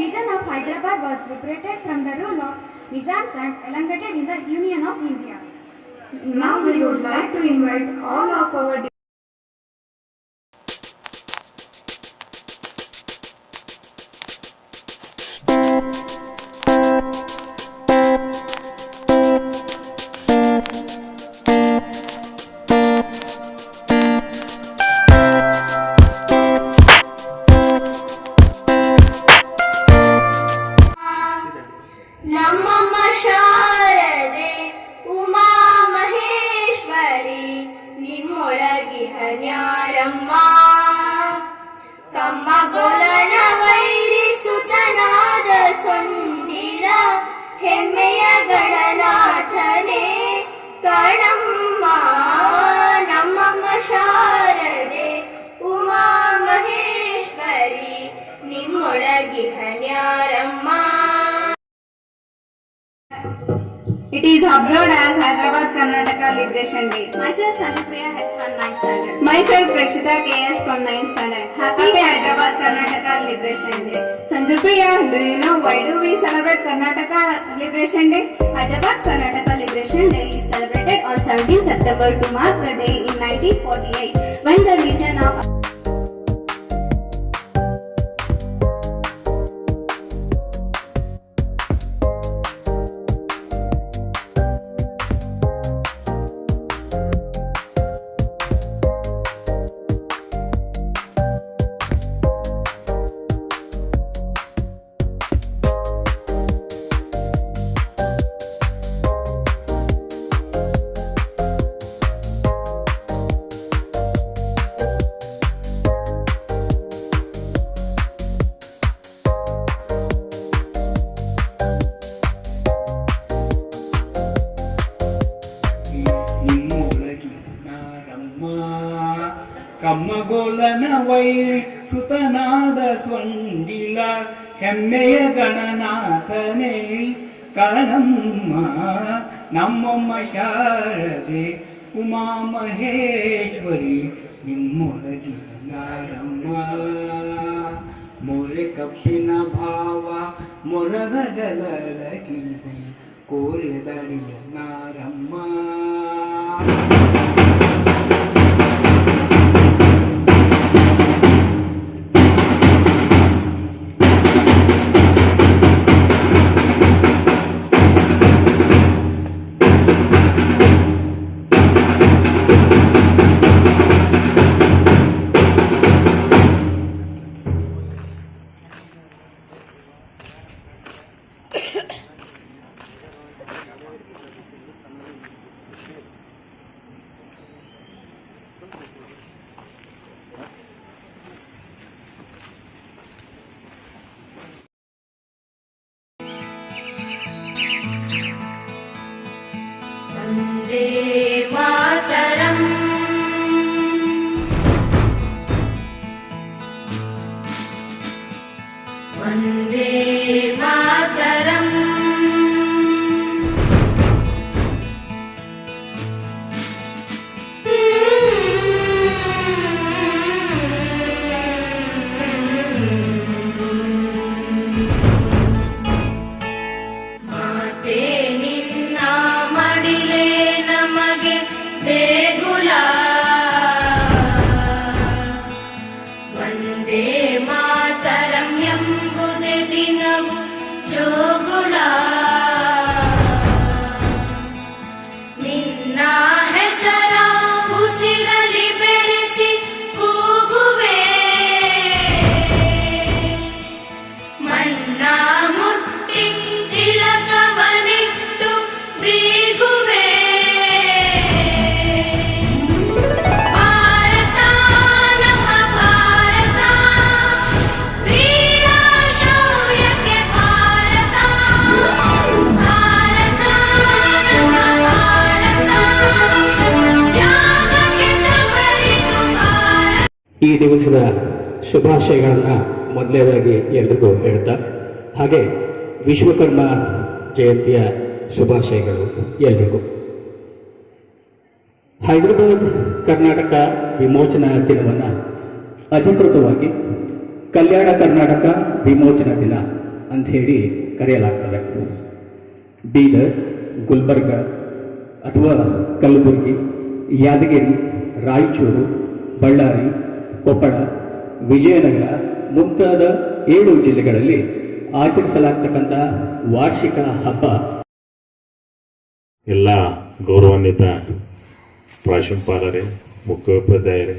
region of Hyderabad was liberated from the rule of Nizams and elongated in the Union of India. Now we would like to invite all of our ನಮ್ಮಮ್ಮ ಶಾರದೆ ಉಮಾ ಮಹೇಶ್ವರಿ ನಿಮ್ಮೊಳಗಿಹ ನ್ಯಾರಮ್ಮ ಕಮ್ಮಗೊಲನ ವೈರಿಸುತನಾದ ಸೊಂಡಿಲ ಹೆಮ್ಮೆಯ ಗಣನಾಥನೇ ಕಣಮ್ಮ ನಮ್ಮಮ್ಮ ಶಾರದೆ Uma Maheshwari ನಿಮ್ಮೊಳಗಿಹ ನ್ಯಾರಮ್ಮ. It is observed as Hyderabad Karnataka Liberation Day. Myself Sanjay H from 9th standard. Myself Prakshita KS from 9th standard. Happy Hyderabad Karnataka Liberation Day. Sanjay, do you know why do we celebrate Karnataka Liberation Day? Hyderabad Karnataka Liberation Day is celebrated on 17 September to mark the day in 1948 when the region of ಕಮ್ಮಗೋಲನ ವೈರಿ ಸುತನಾದ ಸೊಂಡಿಲ ಹೆಮ್ಮೆಯ ಗಣನಾಥನೇ ಕಣಮ್ಮ ನಮ್ಮಮ್ಮ ಶಾರದೆ ಉಮಾ ಮಹೇಶ್ವರಿ ನಿಮ್ಮೊಳಗಿನ ನ್ಯಾರಮ್ಮ. ಮೊರೆ ಕಪ್ಪಿನ ಭಾವ ಮೊರದ ಗಲಗಿರಿ ಕೋರೆದಡಿಯ ನಾರಮ್ಮ. ವಂದೇ ಮಾತರಂ ವಂದೇ ಮಾತರಂ ಮಾತೆ ನಿನ್ನ ಮಡಿಲೇ ನಮಗೆ ದೇಗುಲ ವಂದೇ ಮಾತರಂ ಎಂಬುದೇ ದಿನವು ಜೋಗುಳ ನಿನ್ನ ಹೆಸರ ಉಸಿರಲಿ ಬೆರೆಸಿ ಕೂಗುವೆ ಮಣ್ಣ ಮುಟ್ಟಿ ತಿಲಕವನಿಟ್ಟು ಬೀಗುವೆ ಭಾರತ ನಮ್ಮ ಭಾರತ ವೀರ ಶೌರ್ಯಕ್ಕೆ ಭಾರತ ಭಾರತ ನಮ್ಮ ಭಾರತ ತ್ಯಾಗಕ್ಕೆ ತವರಿದು ಭಾರತ. ಈ ದಿವಸದ ಶುಭಾಶಯಗಳನ್ನು ಮೊದಲನೇದಾಗಿ ಎಲ್ರಿಗೂ ಹೇಳ್ತಾ, ಹಾಗೆ ವಿಶ್ವಕರ್ಮ ಜಯಂತಿಯ ಶುಭಾಶಯಗಳು ಎಲ್ರಿಗೂ. ಹೈದರಾಬಾದ್ ಕರ್ನಾಟಕ ವಿಮೋಚನಾ ದಿನವನ್ನು ಅಧಿಕೃತವಾಗಿ ಕಲ್ಯಾಣ ಕರ್ನಾಟಕ ವಿಮೋಚನಾ ದಿನ ಅಂಥೇಳಿ ಕರೆಯಲಾಗ್ತದೆ. ಬೀದರ್, ಗುಲ್ಬರ್ಗ ಅಥವಾ ಕಲಬುರಗಿ, ಯಾದಗಿರಿ, ರಾಯಚೂರು, ಬಳ್ಳಾರಿ, ಕೊಪ್ಪಳ, ವಿಜಯನಗರ ಮುಂತಾದ 7 ಜಿಲ್ಲೆಗಳಲ್ಲಿ ಆಚರಿಸಲಾಗ್ತಕ್ಕಂಥ ವಾರ್ಷಿಕ ಹಬ್ಬ. ಎಲ್ಲ ಗೌರವಾನ್ವಿತ ಪ್ರಾಂಶುಪಾಲರೇ, ಮುಖ್ಯೋಪಾಧ್ಯಾಯರೇ,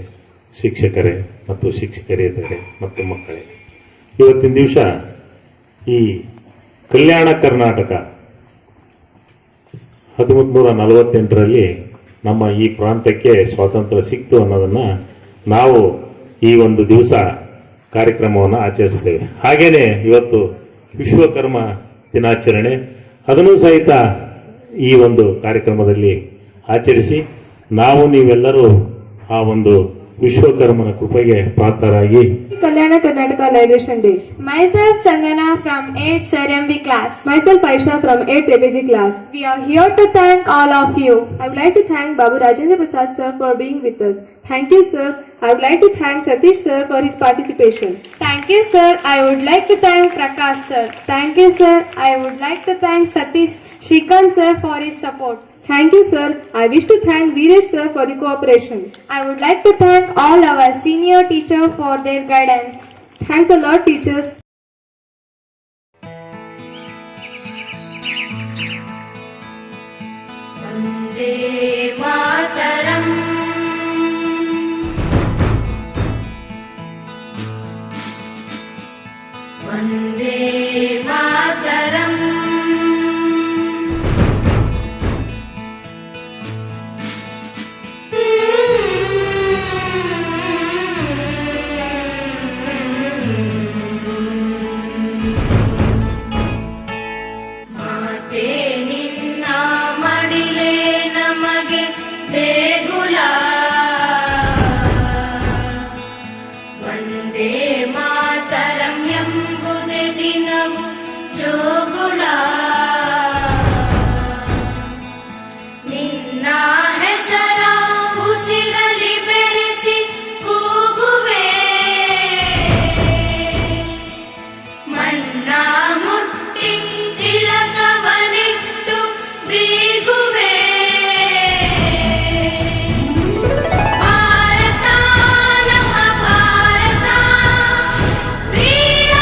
ಶಿಕ್ಷಕರೇ ಮತ್ತು ಶಿಕ್ಷಕರೇತರೇ ಮತ್ತು ಮಕ್ಕಳೇ, ಇವತ್ತಿನ ದಿವಸ ಈ ಕಲ್ಯಾಣ ಕರ್ನಾಟಕ 1948ರಲ್ಲಿ ನಮ್ಮ ಈ ಪ್ರಾಂತ್ಯಕ್ಕೆ ಸ್ವಾತಂತ್ರ್ಯ ಸಿಕ್ತು ಅನ್ನೋದನ್ನು ನಾವು ಈ ಒಂದು ದಿವಸ ಕಾರ್ಯಕ್ರಮವನ್ನು ಆಚರಿಸ್ತೇವೆ. ಹಾಗೆಯೇ ಇವತ್ತು ವಿಶ್ವಕರ್ಮ ದಿನಾಚರಣೆ, ಅದನ್ನು ಸಹಿತ ಈ ಒಂದು ಕಾರ್ಯಕ್ರಮದಲ್ಲಿ ಆಚರಿಸಿ ನಾವು ನೀವೆಲ್ಲರೂ ಆ ಒಂದು ವಿಶ್ವಕರ್ಮನ ಕೃಪೆಗೆ ಪಾತ್ರರಾಗಿ Kalyana Karnataka Liberation Day. Myself Chandana from 8th Sir MV class. Myself Aisha from 8th ABG class. We are here to thank all of you. I would like to thank Babu Rajendra Prasad sir for being with us. Thank you sir. I would like to thank Satish sir for his participation. Thank you sir. I would like to thank Prakash sir. Thank you sir. I would like to thank Satish Shrikant sir for his support. Thank you sir. I wish to thank Veeresh sir for the cooperation. I would like to thank all our senior teachers for their guidance. Thanks a lot teachers. Vande Mataram Vande Mataram ಮಾತೆ ನಿನ್ನ ಮಡಿಲೇ ನಮಗೆ ದೇಗುಲ ವಂದೇ ಮಾತರಂ ಎಂಬುದೇ ದಿನವು ಜೋಗುಳ ನಿನ್ನ ಹೆಸರ ಉಸಿರಲಿ ಬೆರೆಸಿ ಕೂಗುವೆ ಮಣ್ಣ ಮುಟ್ಟಿ ತಿಲಕವನಿಟ್ಟು ಬೀಗುವೆ ಭಾರತ ನಮ್ಮ ಭಾರತ ವೀರ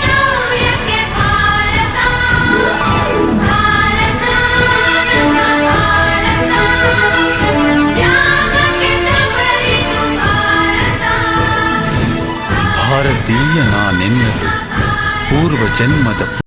ಶೌರ್ಯಕ್ಕೆ ಭಾರತ ಭಾರತ ನಮ್ಮ ಭಾರತ ತ್ಯಾಗಕ್ಕೆ ತವರಿದು ಭಾರತ ಭಾರತೀಯ ನಾನೆನ್ನಲು ಪೂರ್ವ ಜನ್ಮದ